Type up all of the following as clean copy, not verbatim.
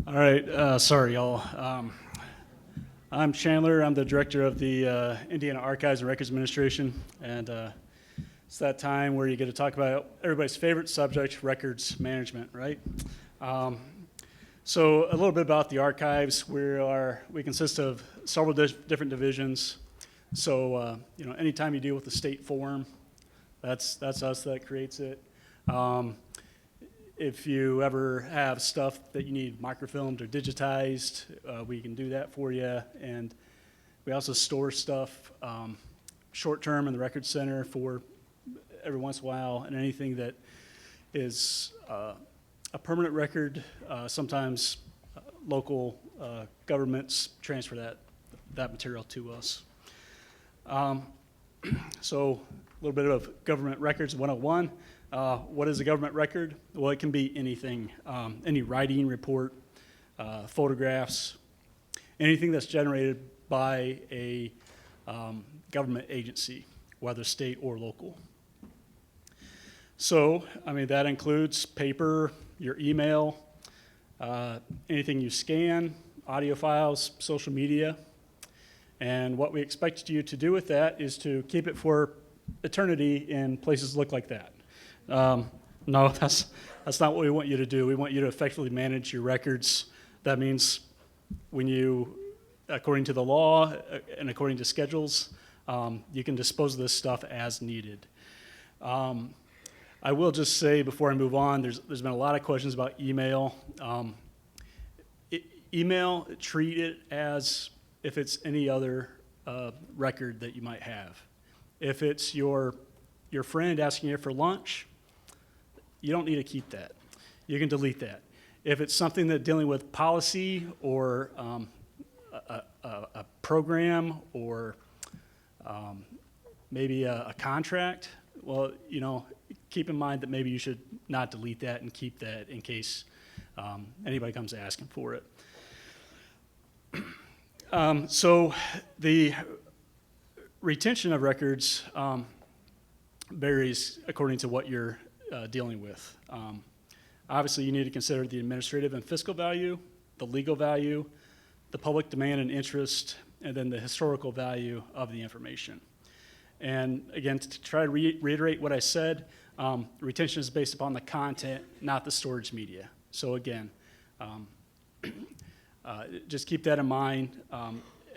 All right, sorry, y'all. I'm Chandler. I'm the director of the Indiana Archives and Records Administration, and it's that time where you get to talk about everybody's favorite subject, records management, right? So a little bit about the archives. We consist of several different divisions. So anytime you deal with the state form, that's us that creates it. If you ever have stuff that you need microfilmed or digitized, we can do that for you. And we also store stuff short term in the record center for every once in a while, and anything that is a permanent record. Sometimes local governments transfer that material to us. So a little bit of Government Records 101. What is a government record? Well, it can be anything, any writing report, photographs, anything that's generated by a government agency, whether state or local. So, that includes paper, your email, anything you scan, audio files, social media. And what we expect you to do with that is to keep it for eternity in places that look like that. No, that's not what we want you to do. We want you to effectively manage your records. That means when you, according to the law and according to schedules, you can dispose of this stuff as needed. I will just say before I move on, there's been a lot of questions about email. Email, treat it as if it's any other record that you might have. If it's your friend asking you for lunch, you don't need to keep that. You can delete that. If it's something that dealing with policy or a program or maybe a contract, well, keep in mind that maybe you should not delete that and keep that in case anybody comes asking for it. So the retention of records varies according to what you're dealing with. Obviously, you need to consider the administrative and fiscal value, the legal value, the public demand and interest, and then the historical value of the information. And again, to try to reiterate what I said, retention is based upon the content, not the storage media. So again, just keep that in mind.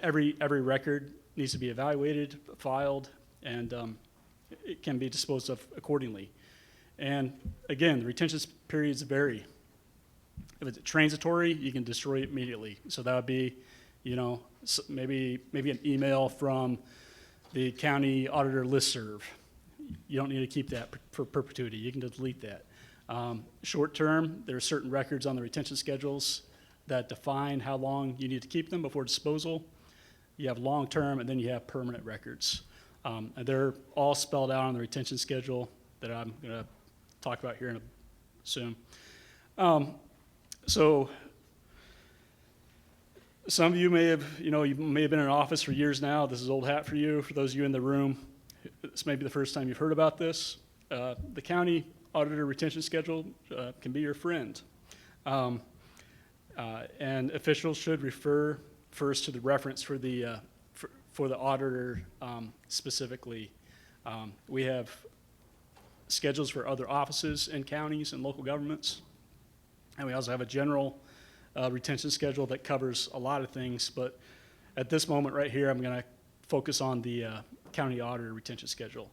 Every record needs to be evaluated, filed, and it can be disposed of accordingly. And again, the retention periods vary. If it's transitory, you can destroy it immediately. So that would be, maybe an email from the county auditor listserv. You don't need to keep that for perpetuity. You can delete that. Short term, there are certain records on the retention schedules that define how long you need to keep them before disposal. You have long term, and then you have permanent records. And they're all spelled out on the retention schedule that I'm going to talk about here soon. So some of you may have, you may have been in office for years now. This is old hat for you. For those of you in the room, this may be the first time you've heard about this. The county auditor retention schedule can be your friend. And officials should refer first to the reference for the auditor specifically. We have schedules for other offices in counties and local governments. And we also have a general retention schedule that covers a lot of things. But at this moment right here, I'm going to focus on the county auditor retention schedule.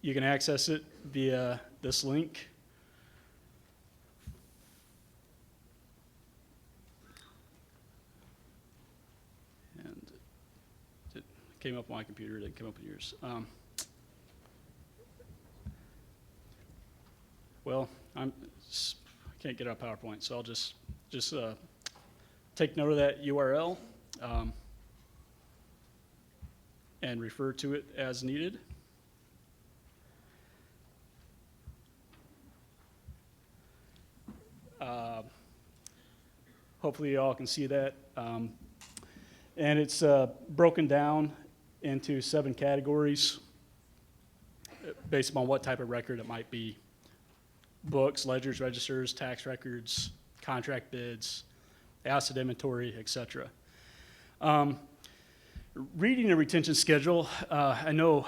You can access it via this link. And it came up on my computer, it didn't come up on yours. Well, I can't get out PowerPoint, so I'll just take note of that URL and refer to it as needed. Hopefully you all can see that. And it's broken down into 7 categories based upon what type of record it might be. Books, ledgers, registers, tax records, contract bids, asset inventory, et cetera. Reading a retention schedule, I know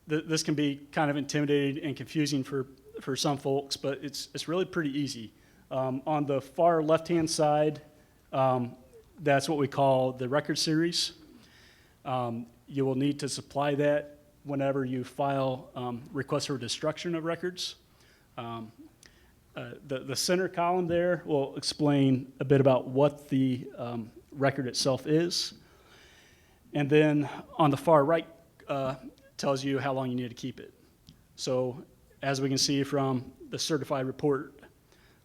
this can be kind of intimidating and confusing for some folks, but it's really pretty easy. On the far left-hand side, that's what we call the record series. You will need to supply that whenever you file requests for destruction of records. The center column there will explain a bit about what the record itself is. And then on the far right tells you how long you need to keep it. So as we can see from the certified report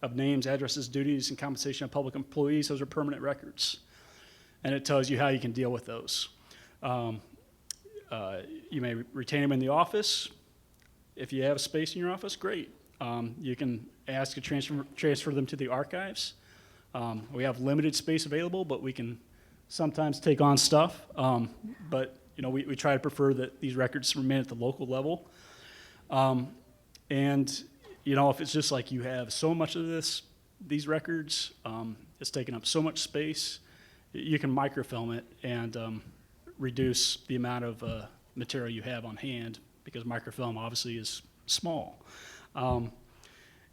of names, addresses, duties, and compensation of public employees, those are permanent records. And it tells you how you can deal with those. You may retain them in the office. If you have space in your office, great. You can ask to transfer them to the archives. We have limited space available, but we can sometimes take on stuff. But we try to prefer that these records remain at the local level. And if it's just like you have so much of these records, it's taking up so much space, you can microfilm it and reduce the amount of material you have on hand, because microfilm obviously is small. And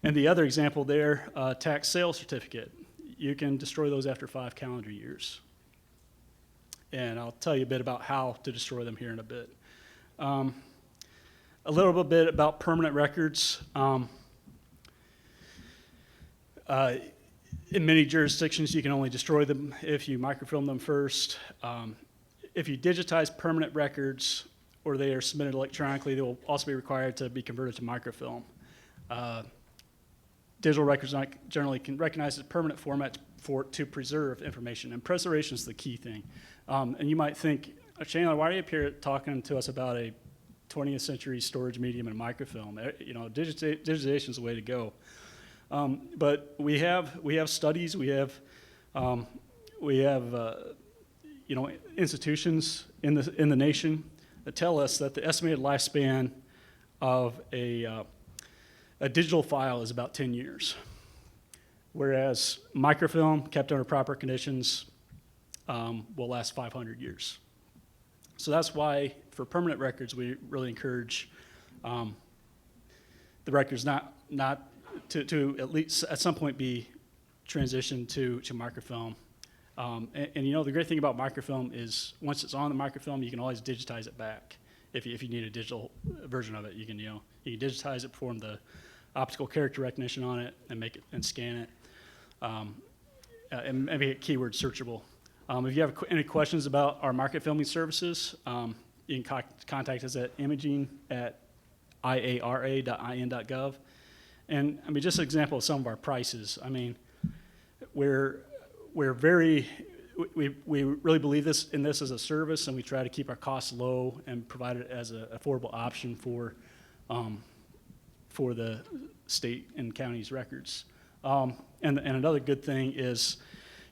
the other example there, tax sales certificate. You can destroy those after 5 calendar years. And I'll tell you a bit about how to destroy them here in a bit. A little bit about permanent records. In many jurisdictions, you can only destroy them if you microfilm them first. If you digitize permanent records or they are submitted electronically, they will also be required to be converted to microfilm. Digital records are generally can recognize as permanent format to preserve information, and preservation is the key thing. And you might think, Chandler, why are you up here talking to us about a 20th century storage medium and microfilm? Digitization is the way to go. But we have studies, we have institutions in the nation that tell us that the estimated lifespan of a digital file is about 10 years, whereas microfilm kept under proper conditions will last 500 years. So that's why for permanent records we really encourage the records not to at least at some point be transitioned to microfilm. And the great thing about microfilm is once it's on the microfilm, you can always digitize it back. If you need a digital version of it, you can digitize it, perform the optical character recognition on it, and make it and scan it, and make it keyword searchable. If you have any questions about our microfilming services, you can contact us at imaging@iara.in.gov. And just an example of some of our prices. We really believe in this as a service, and we try to keep our costs low and provide it as an affordable option for the state and county's records. And another good thing is,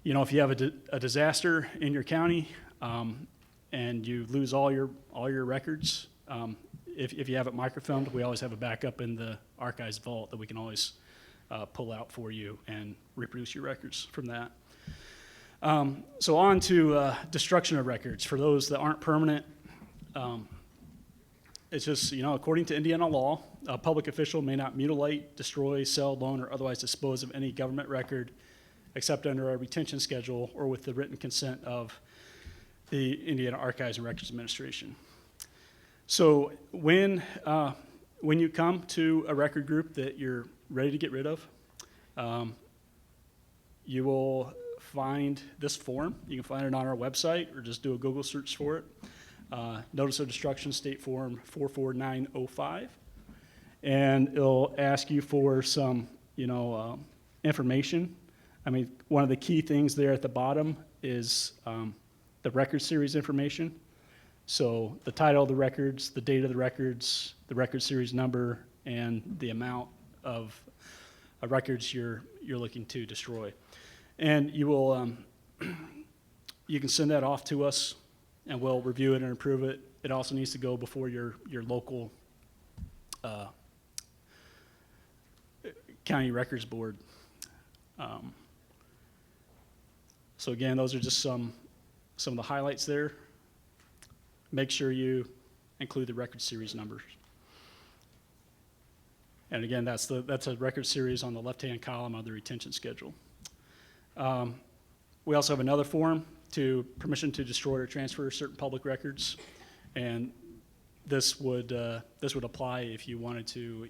if you have a disaster in your county and you lose all your records, if you have it microfilmed, we always have a backup in the archives vault that we can always pull out for you and reproduce your records from that. So on to destruction of records. For those that aren't permanent, it's just, according to Indiana law, a public official may not mutilate, destroy, sell, loan, or otherwise dispose of any government record except under a retention schedule or with the written consent of the Indiana Archives and Records Administration. So when you come to a record group that you're ready to get rid of, you will find this form. You can find it on our website or just do a Google search for it. Notice of Destruction State Form 44905. And it'll ask you for some, information. One of the key things there at the bottom is the record series information. So the title of the records, the date of the records, the record series number, and the amount of records you're looking to destroy. And you will you can send that off to us, and we'll review it and approve it. It also needs to go before your local county records board. So again, those are just some of the highlights there. Make sure you include the record series numbers. And again, that's a record series on the left-hand column of the retention schedule. We also have another form to permission to destroy or transfer certain public records, and this would apply if you wanted to,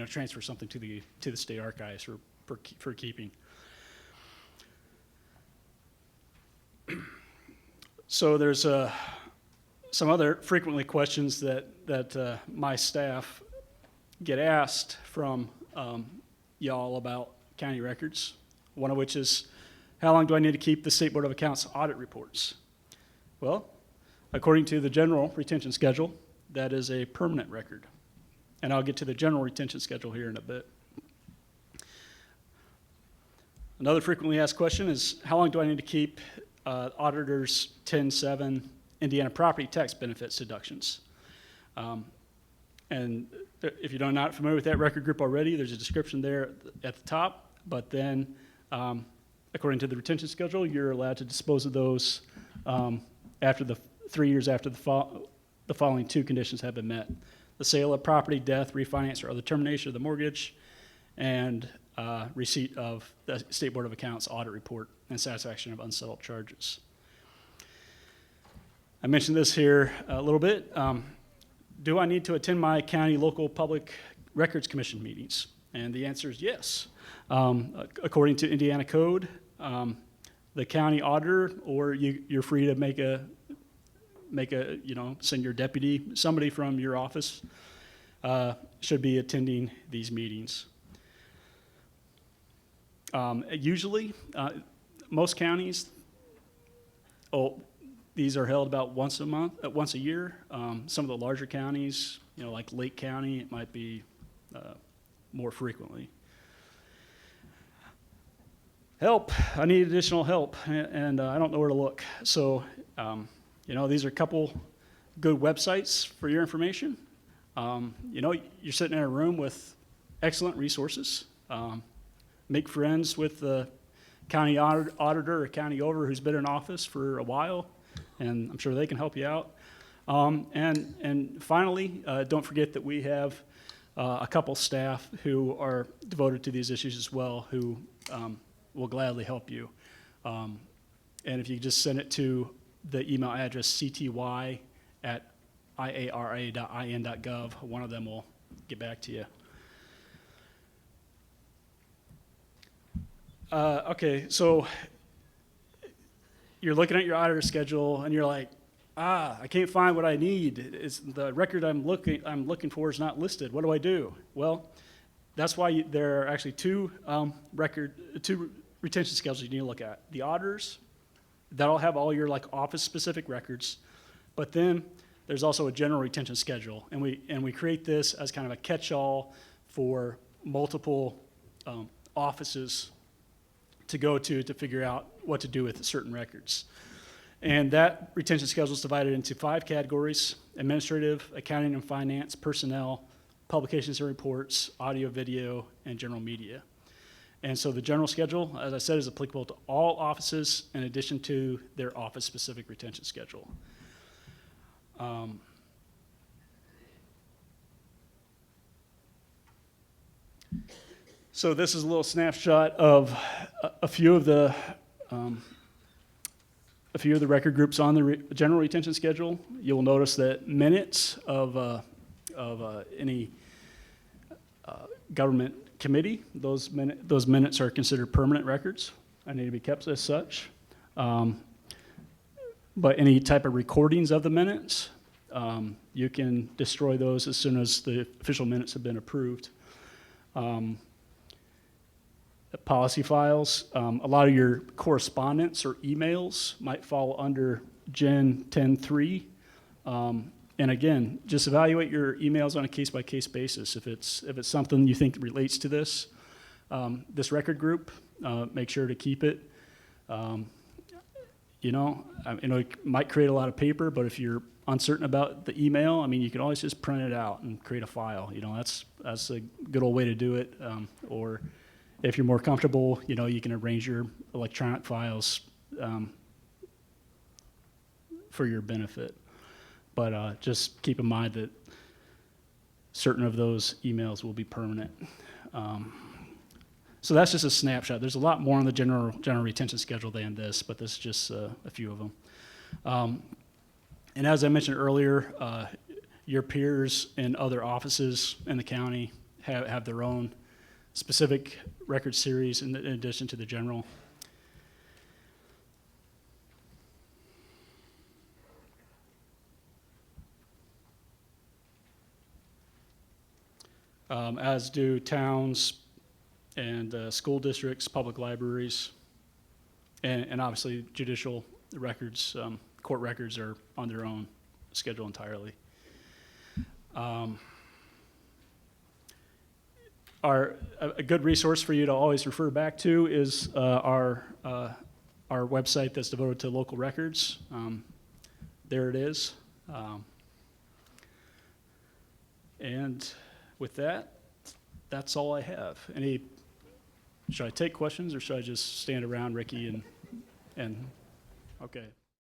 transfer something to the state archives for keeping. So there's some other frequently questions that my staff get asked from y'all about county records, one of which is, how long do I need to keep the State Board of Accounts audit reports? Well, according to the general retention schedule, that is a permanent record. And I'll get to the general retention schedule here in a bit. Another frequently asked question is, how long do I need to keep auditors 10.7 Indiana property tax benefits deductions? And if you're not familiar with that record group already, there's a description there at the top, but then according to the retention schedule, you're allowed to dispose of those after the 3 years after the following two conditions have been met: the sale of property, death, refinance, or other termination of the mortgage, and receipt of the State Board of Accounts audit report and satisfaction of unsettled charges. I mentioned this here a little bit. Do I need to attend my county local public records commission meetings? And the answer is yes. According to Indiana code, the county auditor, or you're free to send your deputy, somebody from your office, should be attending these meetings. Usually, most counties, these are held about once a year. Some of the larger counties, like Lake County, it might be more frequently. Help, I need additional help, and I don't know where to look. So, these are a couple good websites for your information. You're sitting in a room with excellent resources. Make friends with the county auditor or county over who's been in office for a while, and I'm sure they can help you out. And finally, don't forget that we have a couple staff who are devoted to these issues as well, who will gladly help you. And if you just send it to the email address cty@iara.in.gov, one of them will get back to you. Okay, so you're looking at your auditor schedule and you're like, I can't find what I need. It's the record I'm looking for is not listed. What do I do? Well, that's why there are actually two retention schedules you need to look at. The auditors, that'll have all your office-specific records, but then there's also a general retention schedule, and we create this as kind of a catch-all for multiple offices to go to figure out what to do with certain records. And that retention schedule is divided into 5 categories: administrative, accounting and finance, personnel, publications and reports, audio, video, and general media. And so the general schedule, as I said, is applicable to all offices in addition to their office-specific retention schedule. So this is a little snapshot of a few of the record groups on the general retention schedule. You'll notice that minutes of any government committee, those minutes are considered permanent records and need to be kept as such. But any type of recordings of the minutes, you can destroy those as soon as the official minutes have been approved. Policy files, a lot of your correspondence or emails might fall under Gen 10.3. And again, just evaluate your emails on a case-by-case basis. If it's something you think relates to this record group, make sure to keep it. It might create a lot of paper, but if you're uncertain about the email, you can always just print it out and create a file. That's a good old way to do it. Or If you're more comfortable, you can arrange your electronic files for your benefit. But just keep in mind that certain of those emails will be permanent. So that's just a snapshot. There's a lot more on the general retention schedule than this, but this is just a few of them. And as I mentioned earlier, your peers in other offices in the county have their own specific record series in addition to the general. As do towns and school districts, public libraries, and obviously judicial records, court records are on their own schedule entirely. A good resource for you to always refer back to is our website that's devoted to local records. There it is. And with that, that's all I have. Should I take questions or should I just stand around, Ricky, and okay.